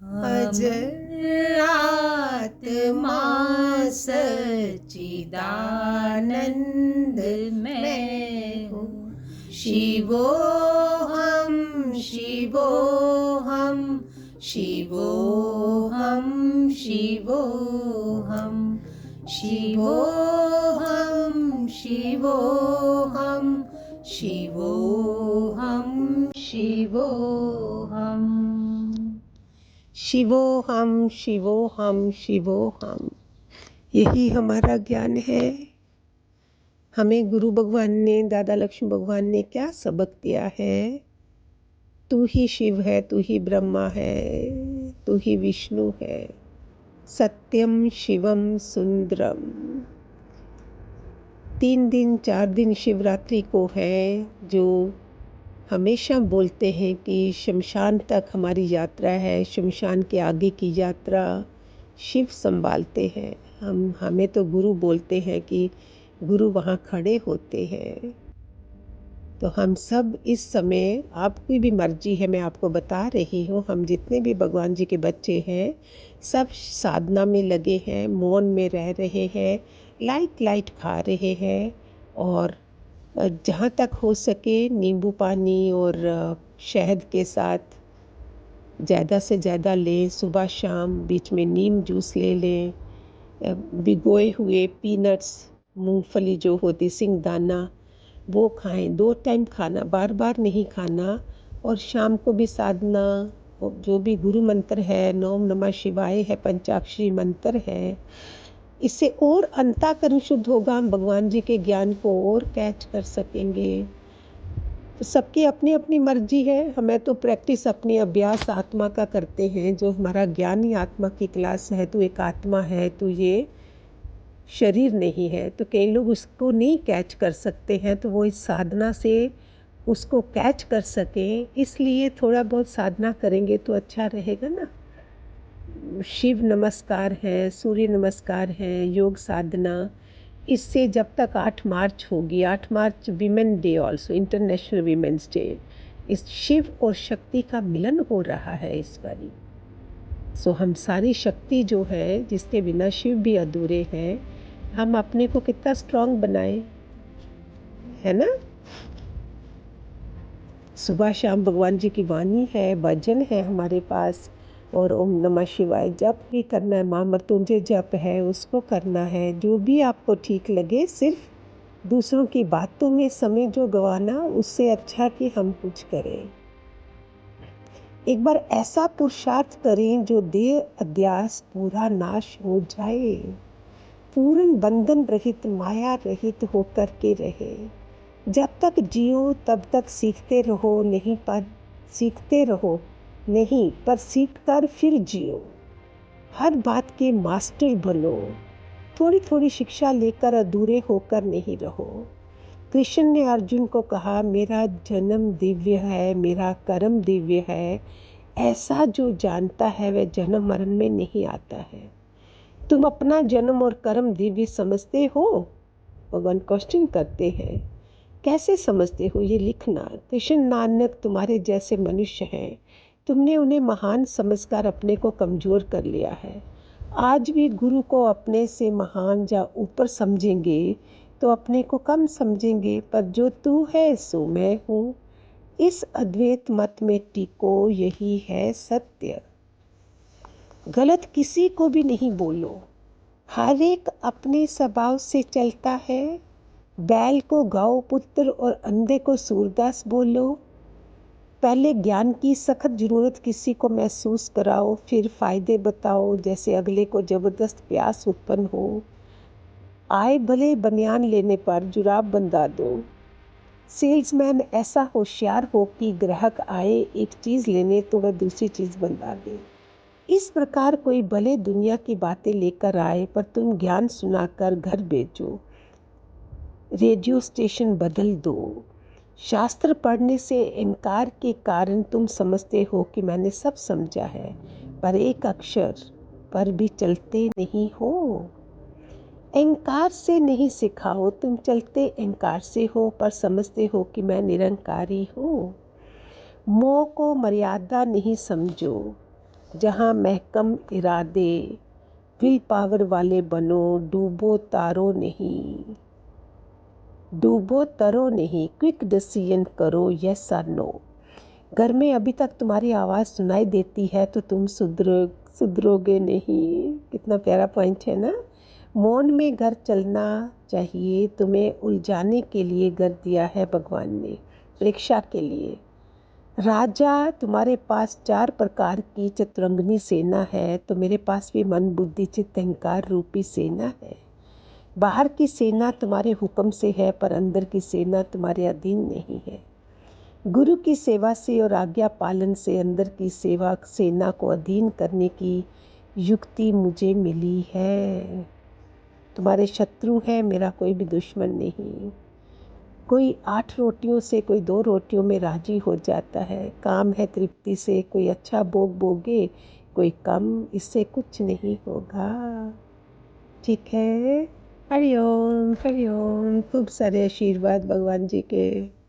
अजर आत्मा सच्चिदानंद मैं हूँ। शिवोहम शिवोहम शिवोहम शिवोहम शिवोहम शिवोहम शिवोहम शिवोहम शिवोहम शिवोहम शिवोहम। यही हमारा ज्ञान है। हमें गुरु भगवान ने, दादा लक्ष्मी भगवान ने क्या सबक दिया है? तू ही शिव है, तू ही ब्रह्मा है, तू ही विष्णु है। सत्यम शिवम सुंदरम। 3 दिन 4 दिन शिवरात्रि को है, जो हमेशा बोलते हैं कि शमशान तक हमारी यात्रा है, शमशान के आगे की यात्रा शिव संभालते हैं। हमें तो गुरु बोलते हैं कि गुरु वहाँ खड़े होते हैं। तो हम सब इस समय, आपकी भी मर्जी है, मैं आपको बता रही हूँ, हम जितने भी भगवान जी के बच्चे हैं सब साधना में लगे हैं, मौन में रह रहे हैं, लाइट खा रहे हैं, और जहाँ तक हो सके नींबू पानी और शहद के साथ ज़्यादा से ज़्यादा लें। सुबह शाम बीच में नीम जूस ले लें। भिगोए हुए पीनट्स, मूंगफली जो होती, सिंगदाना, वो खाएं। 2 टाइम खाना, बार बार नहीं खाना। और शाम को भी साधना, जो भी गुरु मंत्र है, ओम नमः शिवाय है, पंचाक्षरी मंत्र है, इससे और अंतःकरण शुद्ध होगा। हम भगवान जी के ज्ञान को और कैच कर सकेंगे। तो सबकी अपनी अपनी मर्जी है। हमें तो प्रैक्टिस अपनी अभ्यास आत्मा का करते हैं। जो हमारा ज्ञान ही आत्मा की क्लास है। तू एक आत्मा है, तू ये शरीर नहीं है। तो कई लोग उसको नहीं कैच कर सकते हैं, तो वो इस साधना से उसको कैच कर सकें, इसलिए थोड़ा बहुत साधना करेंगे तो अच्छा रहेगा ना। शिव नमस्कार है, सूर्य नमस्कार है, योग साधना, इससे जब तक 8 मार्च होगी, 8 March women day also, international women's day, इस शिव और शक्ति का मिलन हो रहा है इस बारी। सो हम सारी शक्ति जो है, जिसके बिना शिव भी अधूरे हैं, हम अपने को कितना स्ट्रांग बनाए, है ना। सुबह शाम भगवान जी की वाणी है, भजन है हमारे पास, और ओम नमः शिवाय जप भी करना है, महामृत्युंजय जप है उसको करना है। जो भी आपको ठीक लगे। सिर्फ दूसरों की बातों में समय जो गंवाना, उससे अच्छा कि हम कुछ करें। एक बार ऐसा पुरुषार्थ करें जो देह अध्यास पूरा नाश हो जाए, पूर्ण बंधन रहित, माया रहित होकर के रहे। जब तक जियो तब तक सीखते रहो, नहीं पर सीखते रहो, नहीं पर सीख कर फिर जियो। हर बात के मास्टर बनो, थोड़ी थोड़ी शिक्षा लेकर अधूरे होकर नहीं रहो। कृष्ण ने अर्जुन को कहा, मेरा जन्म दिव्य है, मेरा कर्म दिव्य है। ऐसा जो जानता है वह जन्म मरण में नहीं आता है। तुम अपना जन्म और कर्म दिव्य समझते हो? भगवान क्वेश्चन करते हैं, कैसे समझते हो ये लिखना। कृष्ण नानक तुम्हारे जैसे मनुष्य हैं, तुमने उन्हें महान समझकर अपने को कमज़ोर कर लिया है। आज भी गुरु को अपने से महान या ऊपर समझेंगे तो अपने को कम समझेंगे, पर जो तू है सो मैं हूँ। इस अद्वैत मत में टिको, यही है सत्य। गलत किसी को भी नहीं बोलो, हर एक अपने स्वभाव से चलता है। बैल को गौ पुत्र और अंधे को सूरदास बोलो। पहले ज्ञान की सख्त ज़रूरत किसी को महसूस कराओ, फिर फ़ायदे बताओ, जैसे अगले को ज़बरदस्त प्यास उत्पन्न हो। आए भले बनियान लेने पर जुराब बंधा दो। सेल्समैन ऐसा होशियार हो कि ग्राहक आए एक चीज़ लेने तो वह दूसरी चीज़ बंधा दे। इस प्रकार कोई भले दुनिया की बातें लेकर आए, पर तुम ज्ञान सुनाकर घर भेजो। रेडियो स्टेशन बदल दो। शास्त्र पढ़ने से इनकार के कारण तुम समझते हो कि मैंने सब समझा है, पर एक अक्षर पर भी चलते नहीं हो। अहंकार से नहीं सिखाओ, तुम चलते अहंकार से हो, पर समझते हो कि मैं निरंकारी हूँ। मोह को मर्यादा नहीं समझो, जहाँ महकम इरादे विल पावर वाले बनो, डूबो तारो नहीं, डूबो तरो नहीं, क्विक डिसीजन करो यस और नो। घर में अभी तक तुम्हारी आवाज़ सुनाई देती है तो तुम सुधरोगे नहीं। कितना प्यारा पॉइंट है ना। मौन में घर चलना चाहिए, तुम्हें उलझाने के लिए घर दिया है भगवान ने, परीक्षा के लिए। राजा, तुम्हारे पास 4 प्रकार की चतुरंगनी सेना है, तो मेरे पास भी मन बुद्धि चित्त अहंकार रूपी सेना है। बाहर की सेना तुम्हारे हुक्म से है, पर अंदर की सेना तुम्हारे अधीन नहीं है। गुरु की सेवा से और आज्ञा पालन से अंदर की सेवा सेना को अधीन करने की युक्ति मुझे मिली है। तुम्हारे शत्रु हैं, मेरा कोई भी दुश्मन नहीं। कोई 8 रोटियों से, कोई 2 रोटियों में राजी हो जाता है। काम है तृप्ति से, कोई अच्छा भोग भोगे, कोई कम, इससे कुछ नहीं होगा। ठीक है। हरिओम हरिओम। खूब सारे आशीर्वाद भगवान जी के।